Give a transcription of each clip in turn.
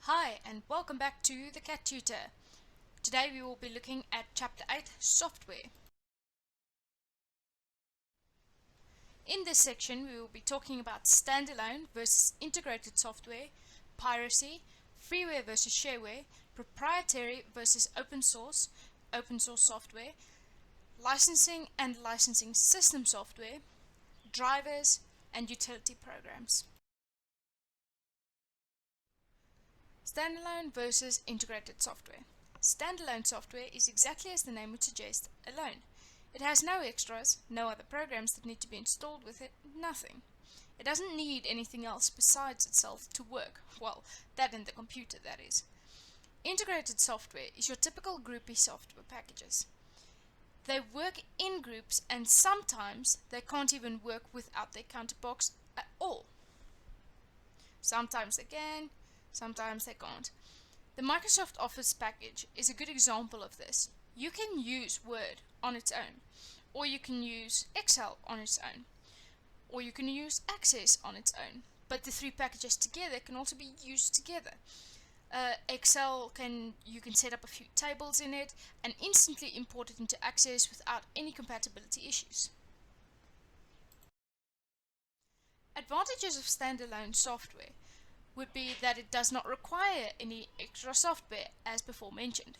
Hi and welcome back to the CAT Tutor. Today we will be looking at Chapter 8, Software. In this section we will be talking about standalone versus integrated software, piracy, freeware versus shareware, proprietary versus open source software, licensing and licensing system software, drivers, and utility programs. Standalone versus integrated software. Standalone software is exactly as the name would suggest, alone. It has no extras, no other programs that need to be installed with it, nothing. It doesn't need anything else besides itself to work. Well, that and the computer, that is. Integrated software is your typical groupie software packages. They work in groups and sometimes they can't even work without their counterparts at all. Sometimes they can, sometimes they can't. The Microsoft Office package is a good example of this. You can use Word on its own, or you can use Excel on its own, or you can use Access on its own. But the three packages together can also be used together. Excel you can set up a few tables in it and instantly import it into Access without any compatibility issues. Advantages of standalone software would be that it does not require any extra software as before mentioned.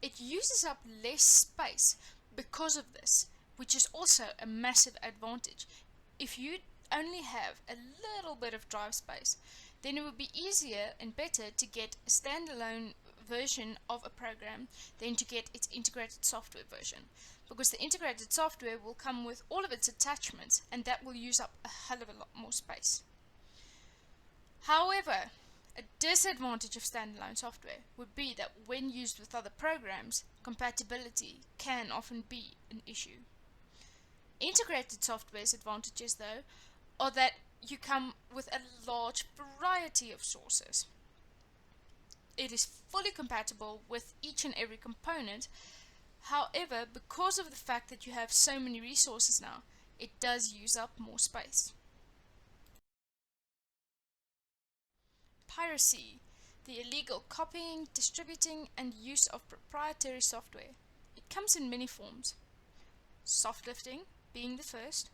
It uses up less space because of this, which is also a massive advantage. If you only have a little bit of drive space, then it would be easier and better to get a standalone version of a program than to get its integrated software version, because the integrated software will come with all of its attachments and that will use up a hell of a lot more space. However, a disadvantage of standalone software would be that when used with other programs, compatibility can often be an issue. Integrated software's advantages, though, are that you come with a large variety of sources. It is fully compatible with each and every component. However, because of the fact that you have so many resources now, it does use up more space. Piracy, the illegal copying, distributing, and use of proprietary software. It comes in many forms. Softlifting being the first,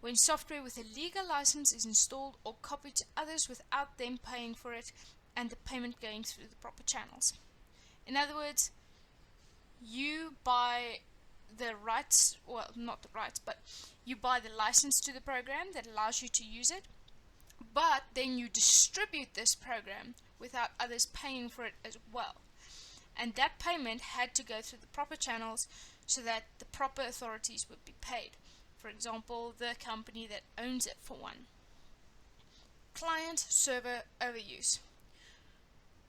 when software with a legal license is installed or copied to others without them paying for it and the payment going through the proper channels. In other words, you buy the rights, well, not the rights, but you buy the license to the program that allows you to use it, but then you distribute this program without others paying for it as well. And that payment had to go through the proper channels so that the proper authorities would be paid. For example, the company that owns it, for one. Client-server overuse.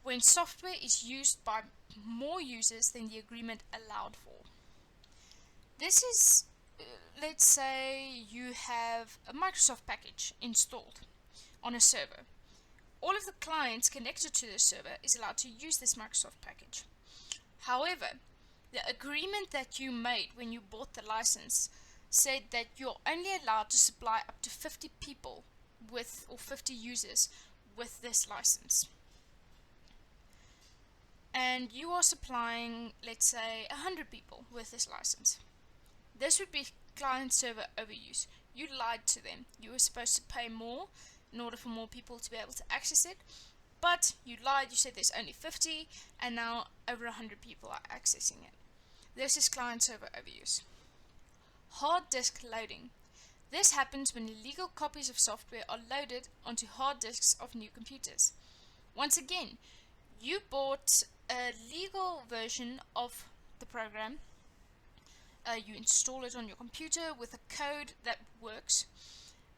When software is used by more users than the agreement allowed for. This is, let's say you have a Microsoft package installed on a server. All of the clients connected to the server is allowed to use this Microsoft package. However, the agreement that you made when you bought the license said that you're only allowed to supply up to 50 people with, or 50 users with this license. And you are supplying, let's say, 100 people with this license. This would be client-server overuse. You lied to them. You were supposed to pay more in order for more people to be able to access it, but you lied. You said there's only 50 and now over 100 people are accessing it. This is client-server overuse. Hard disk loading. This happens when illegal copies of software are loaded onto hard disks of new computers. Once again, you bought a legal version of the program. You install it on your computer with a code that works,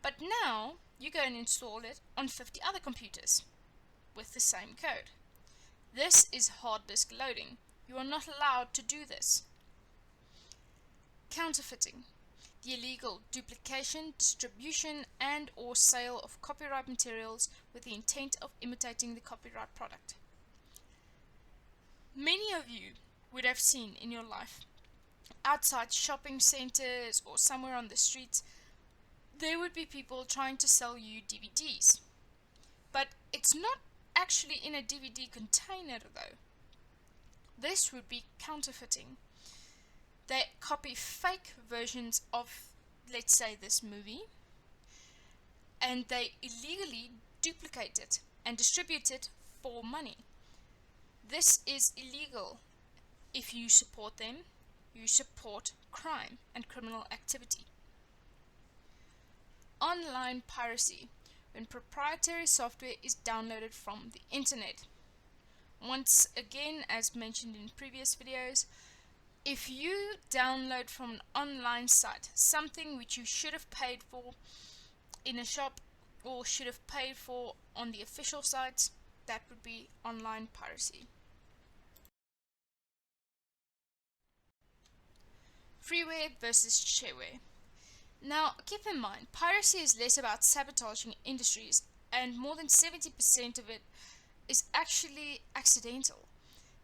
but now you go and install it on 50 other computers with the same code. This is hard disk loading. You are not allowed to do this. Counterfeiting, the illegal duplication, distribution, and or sale of copyright materials with the intent of imitating the copyright product. Many of you would have seen in your life, outside shopping centers or somewhere on the streets, there would be people trying to sell you DVDs. But it's not actually in a DVD container though. This would be counterfeiting. They copy fake versions of, let's say, this movie, and they illegally duplicate it and distribute it for money. This is illegal. If you support them, you support crime and criminal activity. Online piracy, when proprietary software is downloaded from the internet. Once again, as mentioned in previous videos, if you download from an online site something which you should have paid for in a shop or should have paid for on the official sites, that would be online piracy. Freeware versus shareware. Now, keep in mind, piracy is less about sabotaging industries, and more than 70% of it is actually accidental.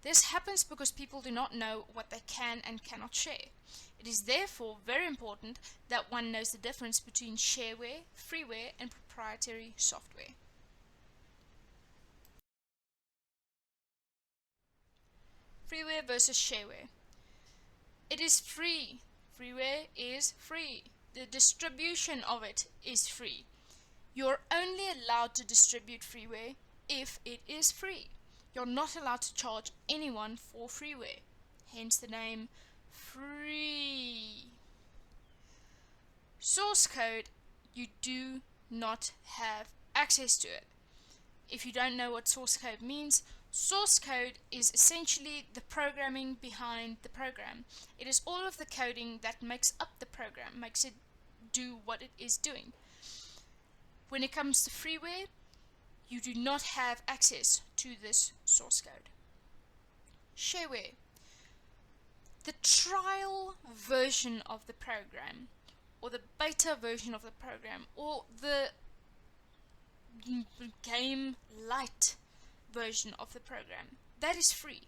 This happens because people do not know what they can and cannot share. It is therefore very important that one knows the difference between shareware, freeware, and proprietary software. Freeware versus shareware. It is free. Freeware is free. The distribution of it is free. You're only allowed to distribute freeware if it is free. You're not allowed to charge anyone for freeware, hence the name free. Source code, you do not have access to it. If you don't know what source code means, source code is essentially the programming behind the program. It is all of the coding that makes up the program, makes it do what it is doing. When it comes to freeware, you do not have access to this source code. Shareware. The trial version of the program, or the beta version of the program, or the game light version of the program, that is free.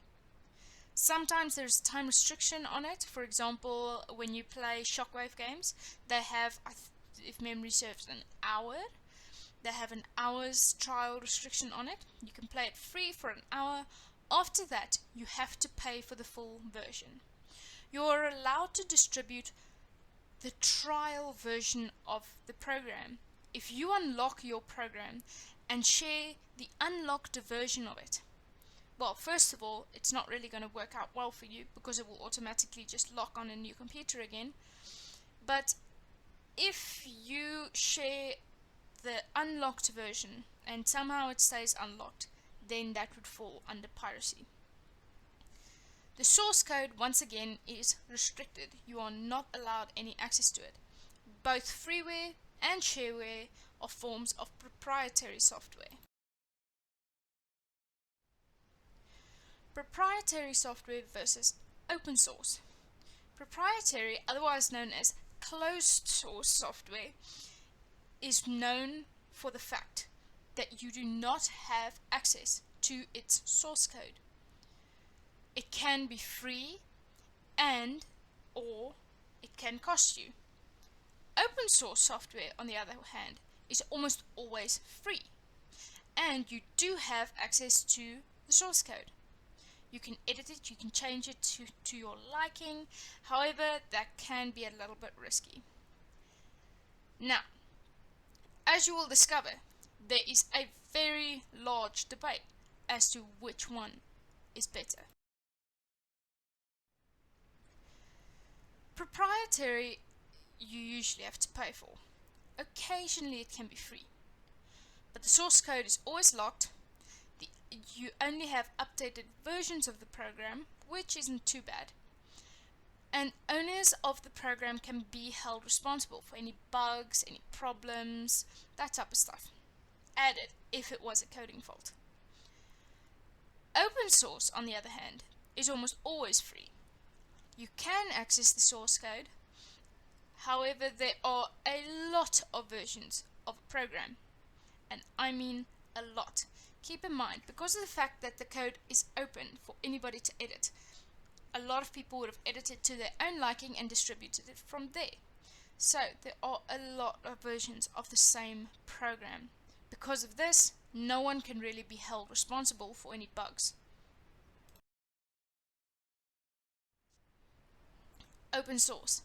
Sometimes there's time restriction on it. For example, when you play Shockwave games, they have, if memory serves, an hour. They have an hour's trial restriction on it. You can play it free for an hour. After that, you have to pay for the full version. You're allowed to distribute the trial version of the program if you unlock your program and share the unlocked version of it. Well, first of all, it's not really going to work out well for you because it will automatically just lock on a new computer again. But if you share the unlocked version and somehow it stays unlocked, then that would fall under piracy. The source code, once again, is restricted. You are not allowed any access to it. Both freeware and shareware are forms of proprietary software. Proprietary software versus open source. Proprietary, otherwise known as closed source software, is known for the fact that you do not have access to its source code. It can be free and or it can cost you. Open source software, on the other hand, is almost always free, and you do have access to the source code. You can edit it, you can change it to your liking. However, that can be a little bit risky. Now, as you will discover, there is a very large debate as to which one is better. Proprietary, you usually have to pay for. Occasionally it can be free, but the source code is always locked. You only have updated versions of the program, which isn't too bad. And owners of the program can be held responsible for any bugs, any problems, that type of stuff. Added if it was a coding fault. Open source, on the other hand, is almost always free. You can access the source code. However, there are a lot of versions of a program, and I mean a lot. Keep in mind, because of the fact that the code is open for anybody to edit, a lot of people would have edited to their own liking and distributed it from there. So there are a lot of versions of the same program. Because of this, no one can really be held responsible for any bugs. Open source.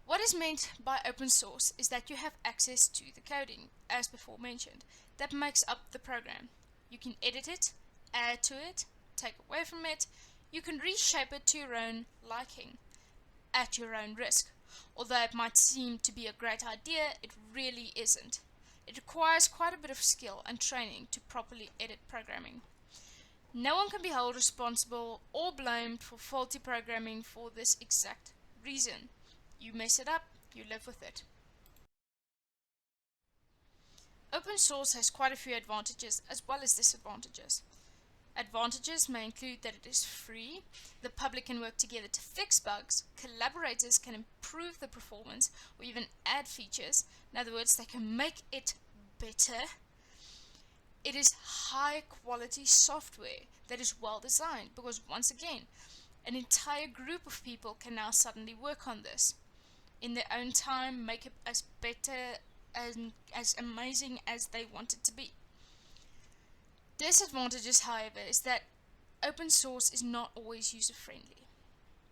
What is meant by open source is that you have access to the coding, as before mentioned, that makes up the program. You can edit it, add to it, take away from it. You can reshape it to your own liking, at your own risk. Although it might seem to be a great idea, it really isn't. It requires quite a bit of skill and training to properly edit programming. No one can be held responsible or blamed for faulty programming for this exact reason. You mess it up, you live with it. Open source has quite a few advantages as well as disadvantages. Advantages may include that it is free, the public can work together to fix bugs, collaborators can improve the performance or even add features. In other words, they can make it better. It is high quality software that is well designed because, once again, an entire group of people can now suddenly work on this in their own time, make it as better and as amazing as they want it to be. Disadvantages, however, is that open source is not always user friendly.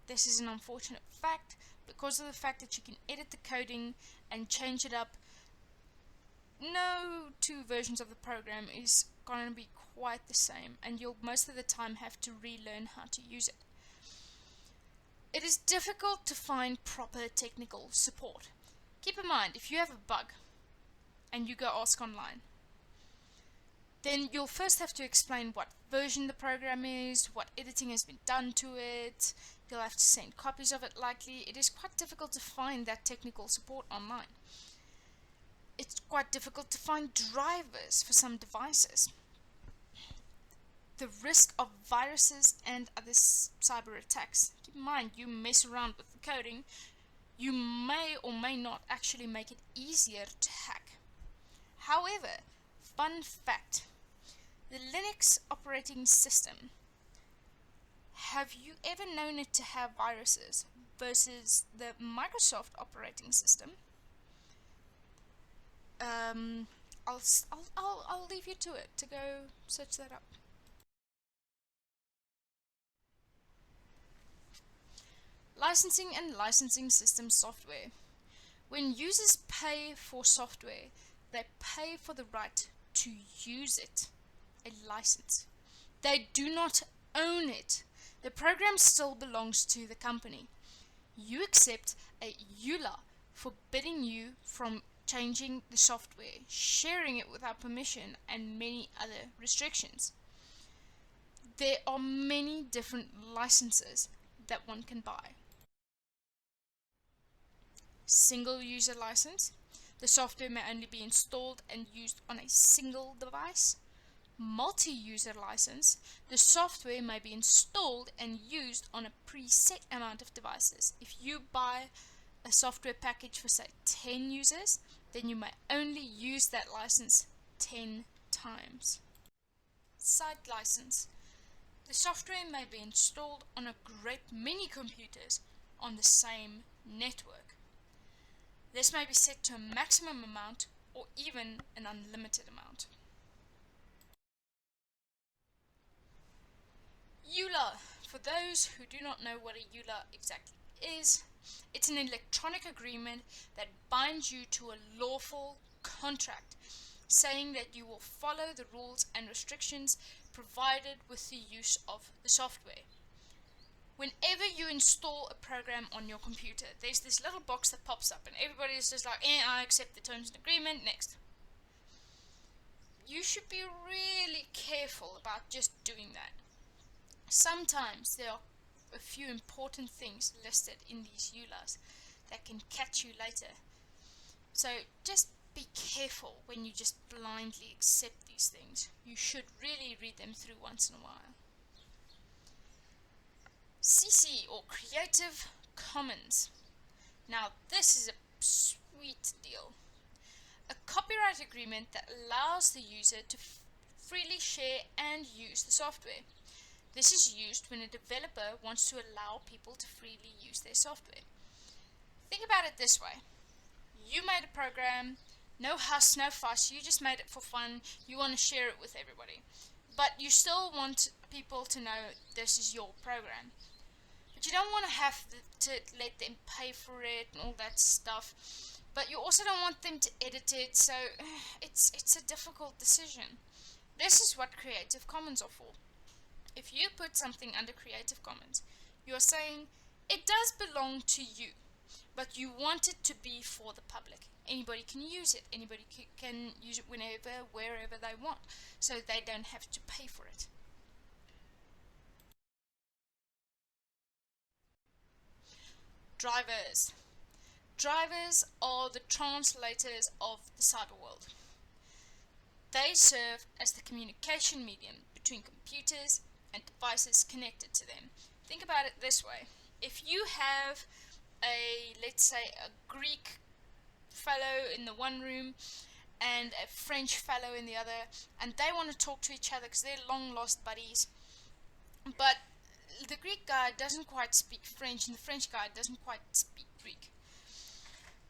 This is an unfortunate fact because of the fact that you can edit the coding and change it up. No two versions of the program is going to be quite the same, and you'll most of the time have to relearn how to use it. It is difficult to find proper technical support. Keep in mind, if you have a bug and you go ask online, then you'll first have to explain what version the program is, what editing has been done to it. You'll have to send copies of it likely. It is quite difficult to find that technical support online. It's quite difficult to find drivers for some devices. The risk of viruses and other cyber attacks. Keep in mind, you mess around with the coding, you may or may not actually make it easier to hack. However, fun fact, the Linux operating system, have you ever known it to have viruses versus the Microsoft operating system? I'll leave you to it to go search that up. Licensing and licensing system software. When users pay for software, they pay for the right to use it, a license. They do not own it. The program still belongs to the company. You accept a EULA forbidding you from changing the software, sharing it without permission, and many other restrictions. There are many different licenses that one can buy. Single user license. The software may only be installed and used on a single device. Multi-user license. The software may be installed and used on a preset amount of devices. If you buy a software package for say 10 users, then you may only use that license 10 times. Site license. The software may be installed on a great many computers on the same network. This may be set to a maximum amount or even an unlimited amount. EULA. For those who do not know what a EULA exactly is, it's an electronic agreement that binds you to a lawful contract, saying that you will follow the rules and restrictions provided with the use of the software. Whenever you install a program on your computer, there's this little box that pops up and everybody is just like, I accept the terms and agreement, next. You should be really careful about just doing that. Sometimes there are a few important things listed in these EULAs that can catch you later. So just be careful when you just blindly accept these things. You should really read them through once in a while. CC or Creative Commons. Now this is a sweet deal. A copyright agreement that allows the user to freely share and use the software. This is used when a developer wants to allow people to freely use their software. Think about it this way. You made a program, No huss, no fuss. You just made it for fun. You want to share it with everybody. But you still want people to know this is your program. But you don't want to have to let them pay for it and all that stuff. But you also don't want them to edit it, so it's a difficult decision. This is what Creative Commons are for. If you put something under Creative Commons, you're saying it does belong to you, but you want it to be for the public. Anybody can use it. Anybody can use it whenever, wherever they want, so they don't have to pay for it. Drivers. Drivers are the translators of the cyber world. They serve as the communication medium between computers and devices connected to them. Think about it this way. If you have let's say, a Greek fellow in the one room and a French fellow in the other, and they want to talk to each other because they're long lost buddies, but the Greek guy doesn't quite speak French and the French guy doesn't quite speak Greek.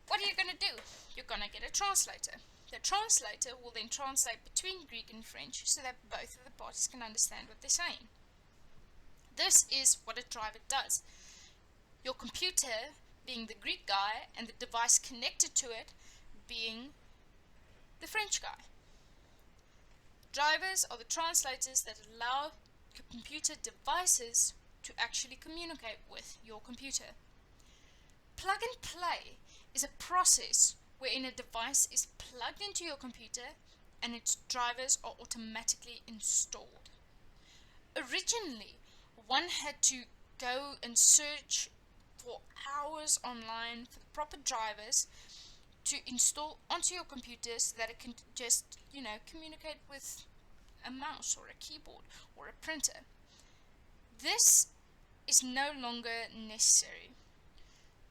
What are you going to do? You're going to get a translator. The translator will then translate between Greek and French so that both of the parties can understand what they're saying. This is what a driver does. Your computer being the Greek guy and the device connected to it being the French guy. Drivers are the translators that allow computer devices to actually communicate with your computer. Plug and play is a process wherein a device is plugged into your computer and its drivers are automatically installed. Originally, one had to go and search for hours online for the proper drivers to install onto your computer so that it can just, communicate with a mouse or a keyboard or a printer. This is no longer necessary.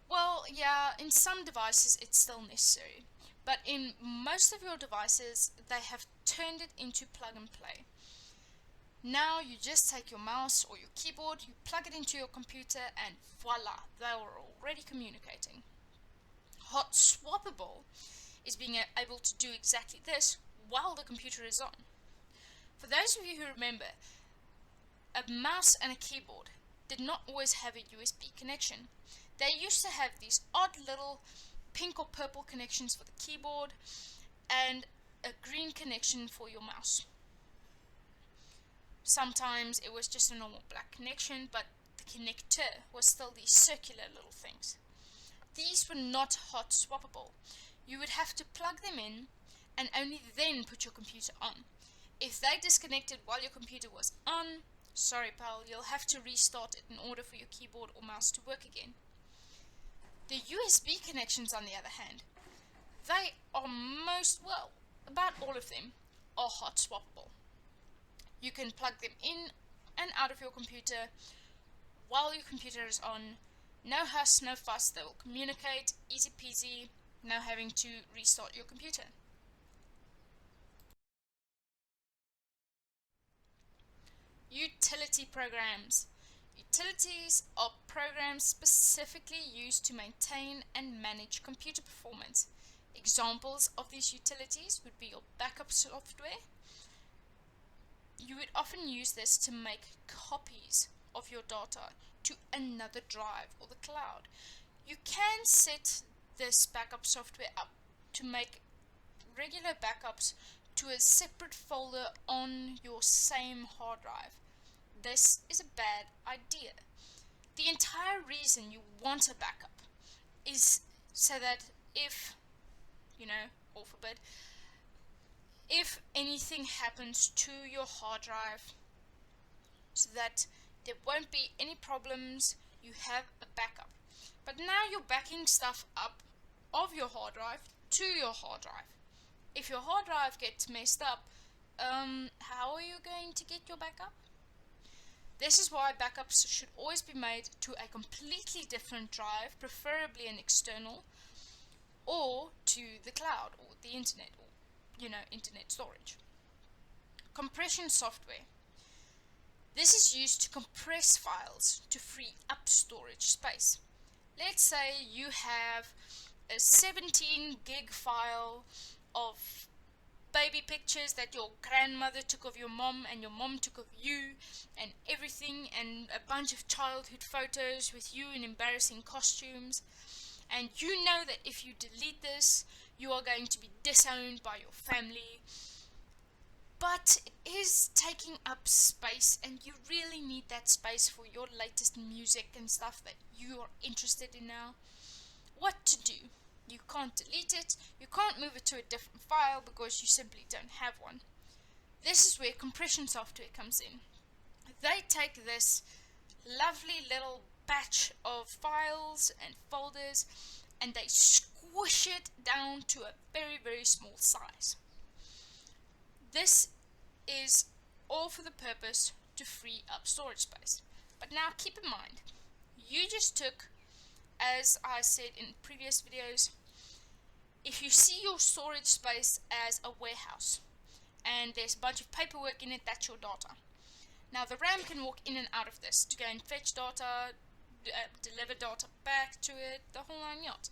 Well, yeah, in some devices it's still necessary, but in most of your devices they have turned it into plug and play. Now you just take your mouse or your keyboard, you plug it into your computer, and voila, they are already communicating. Hot swappable is being able to do exactly this while the computer is on. For those of you who remember, a mouse and a keyboard did not always have a USB connection. They used to have these odd little pink or purple connections for the keyboard and a green connection for your mouse. Sometimes it was just a normal black connection, but the connector was still these circular little things. These were not hot swappable. You would have to plug them in and only then put your computer on. If they disconnected while your computer was on, sorry pal, you'll have to restart it in order for your keyboard or mouse to work again. The USB connections, on the other hand, they are about all of them are hot swappable. You can plug them in and out of your computer while your computer is on. No huss, no fuss, they will communicate, easy peasy, no having to restart your computer. Utility programs. Utilities are programs specifically used to maintain and manage computer performance. Examples of these utilities would be your backup software. You would often use this to make copies of your data to another drive or the cloud. You can set this backup software up to make regular backups to a separate folder on your same hard drive. This is a bad idea. The entire reason you want a backup is so that if, or forbid, if anything happens to your hard drive, so that there won't be any problems, you have a backup. But now you're backing stuff up of your hard drive to your hard drive. If your hard drive gets messed up, how are you going to get your backup? This is why backups should always be made to a completely different drive, preferably an external, or to the cloud or the internet, or internet storage. Compression software. This is used to compress files to free up storage space. Let's say you have a 17 gig file of baby pictures that your grandmother took of your mom and your mom took of you and everything, and a bunch of childhood photos with you in embarrassing costumes. And you know that if you delete this, you are going to be disowned by your family. But it is taking up space, and you really need that space for your latest music and stuff that you are interested in now. What to do? You can't delete it, you can't move it to a different file because you simply don't have one. This is where compression software comes in. They take this lovely little batch of files and folders and they squish it down to a very, very small size. This is all for the purpose to free up storage space. But now keep in mind, you just took, as I said in previous videos, if you see your storage space as a warehouse and there's a bunch of paperwork in it, that's your data. Now the RAM can walk in and out of this to go and fetch data, deliver data back to it, the whole nine yards.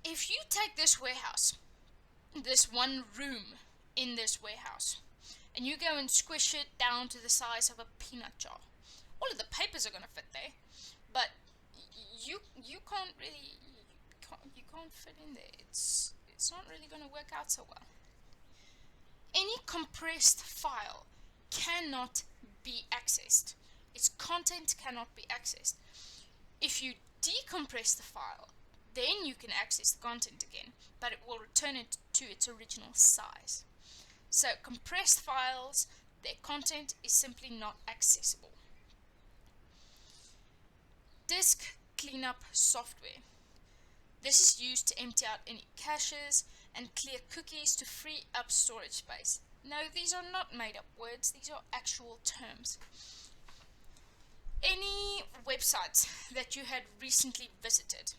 If you take this warehouse, this one room in this warehouse, and you go and squish it down to the size of a peanut jar, all of the papers are going to fit there, but you can't really you can't fit in there. It's not really going to work out so well. Any compressed file cannot be accessed. Its content cannot be accessed. If you decompress the file, then you can access the content again, but it will return it to its original size. So compressed files, their content is simply not accessible. Disk cleanup software. This is used to empty out any caches and clear cookies to free up storage space. No, these are not made up words, these are actual terms. Any websites that you had recently visited,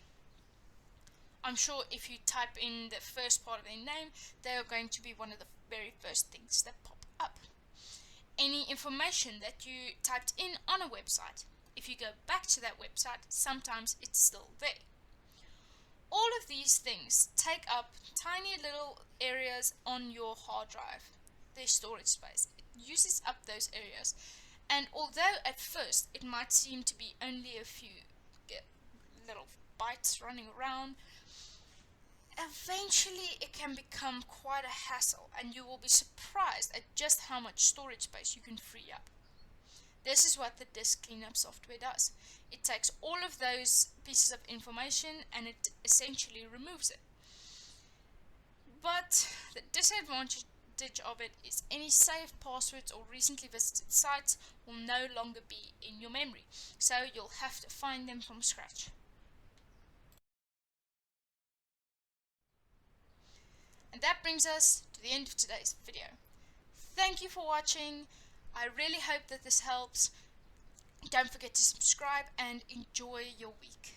I'm sure if you type in the first part of their name, they are going to be one of the very first things that pop up. Any information that you typed in on a website, if you go back to that website, sometimes it's still there. All of these things take up tiny little areas on your hard drive, their storage space. It uses up those areas. And although at first it might seem to be only a few little bytes running around, eventually it can become quite a hassle, and you will be surprised at just how much storage space you can free up. This is what the disk cleanup software does. It takes all of those pieces of information and it essentially removes it. But the disadvantage of it is any saved passwords or recently visited sites will no longer be in your memory, so you'll have to find them from scratch. And that brings us to the end of today's video. Thank you for watching. I really hope that this helps. Don't forget to subscribe and enjoy your week.